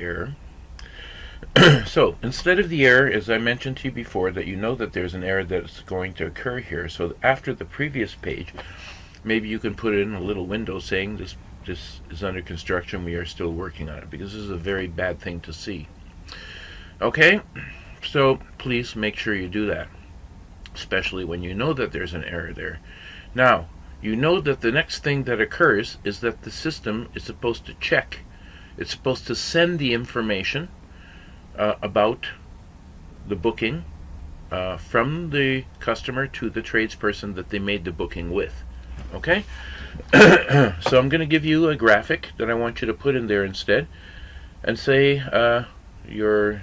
error. So instead of the error, as I mentioned to you before, that you know that there's an error that's going to occur here. So after the previous page, maybe you can put in a little window saying this is under construction, we are still working on it, because this is a very bad thing to see. Okay, so please make sure you do that, especially when you know that there's an error there. Now, you know that the next thing that occurs is that the system is supposed to check. It's supposed to send the information about the booking from the customer to the tradesperson that they made the booking with. Okay? So I'm going to give you a graphic that I want you to put in there instead, and say your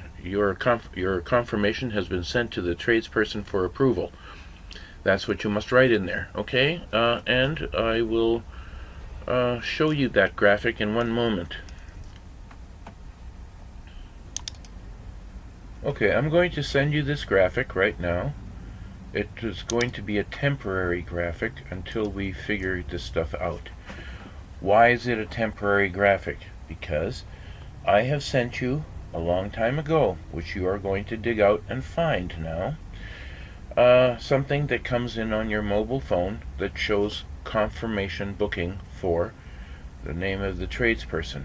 confirmation has been sent to the tradesperson for approval. That's what you must write in there. Okay? And I will show you that graphic in one moment. Okay, I'm going to send you this graphic right now. It is going to be a temporary graphic until we figure this stuff out. Why is it a temporary graphic? Because I have sent you a long time ago, which you are going to dig out and find now, something that comes in on your mobile phone that shows confirmation booking for the name of the tradesperson,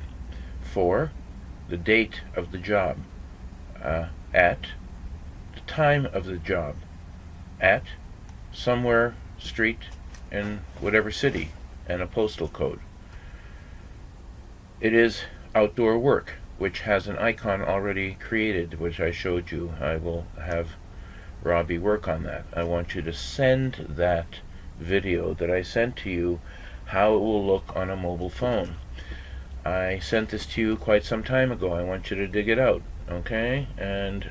for the date of the job, at the time of the job, at somewhere, street, in whatever city, and a postal code. It is outdoor work, which has an icon already created, which I showed you. I will have Robbie work on that. I want you to send that video that I sent to you, how it will look on a mobile phone. I sent this to you quite some time ago. I want you to dig it out, okay? And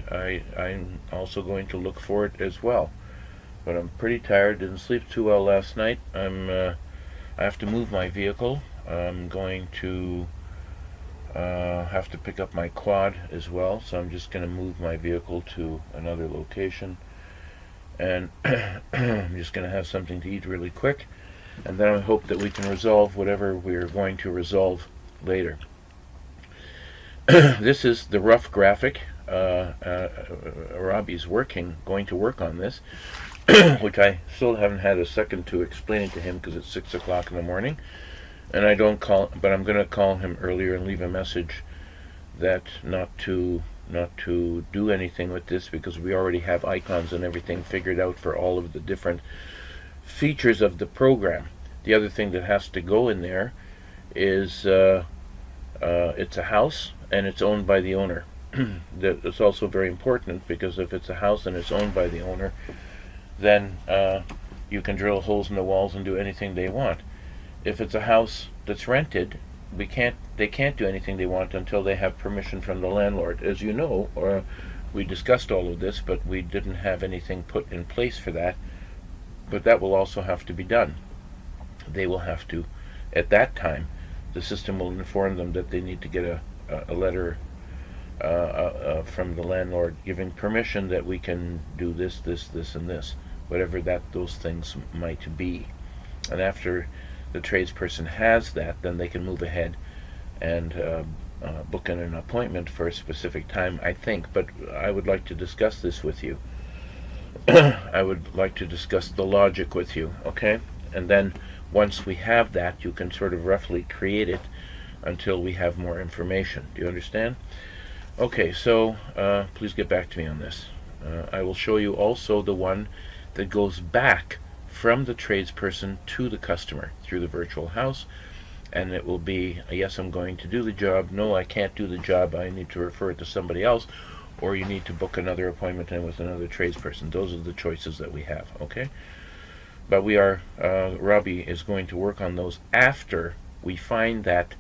I'm also going to look for it as well. But I'm pretty tired, didn't sleep too well last night. I have to move my vehicle. I'm going to have to pick up my quad as well, so I'm just going to move my vehicle to another location, and I'm just going to have something to eat really quick, and then I hope that we can resolve whatever we're going to resolve later. This is the rough graphic. Robbie's going to work on this, which I still haven't had a second to explain it to him because it's 6 o'clock in the morning. And I don't call, but I'm going to call him earlier and leave a message that not to do anything with this, because we already have icons and everything figured out for all of the different features of the program. The other thing that has to go in there is it's a house and it's owned by the owner. That's also very important, because if it's a house and it's owned by the owner, then you can drill holes in the walls and do anything they want. If it's a house that's rented, they can't do anything they want until they have permission from the landlord. As you know, we discussed all of this, but we didn't have anything put in place for that. But that will also have to be done. They will have to, at that time, the system will inform them that they need to get a letter from the landlord giving permission that we can do this, and this, whatever those things might be. And after the tradesperson has that, then they can move ahead and book in an appointment for a specific time, I think. But I would like to discuss this with you. I would like to discuss the logic with you, okay? And then once we have that, you can sort of roughly create it until we have more information. Do you understand? Okay, so please get back to me on this. I will show you also the one that goes back from the tradesperson to the customer through the virtual house, and it will be a yes, I'm going to do the job, no, I can't do the job, I need to refer it to somebody else, or you need to book another appointment in with another tradesperson. Those are the choices that we have, okay? But Robbie is going to work on those after we find that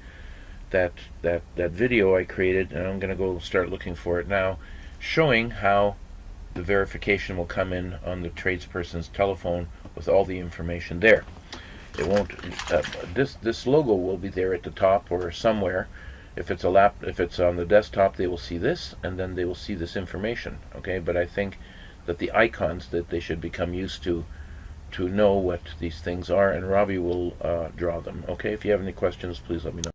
video I created, and I'm going to go start looking for it now, showing how the verification will come in on the tradesperson's telephone with all the information there. It won't. This logo will be there at the top or somewhere. If it's on the desktop, they will see this, and then they will see this information. Okay, but I think that the icons that they should become used to know what these things are, and Robbie will draw them. Okay, if you have any questions, please let me know.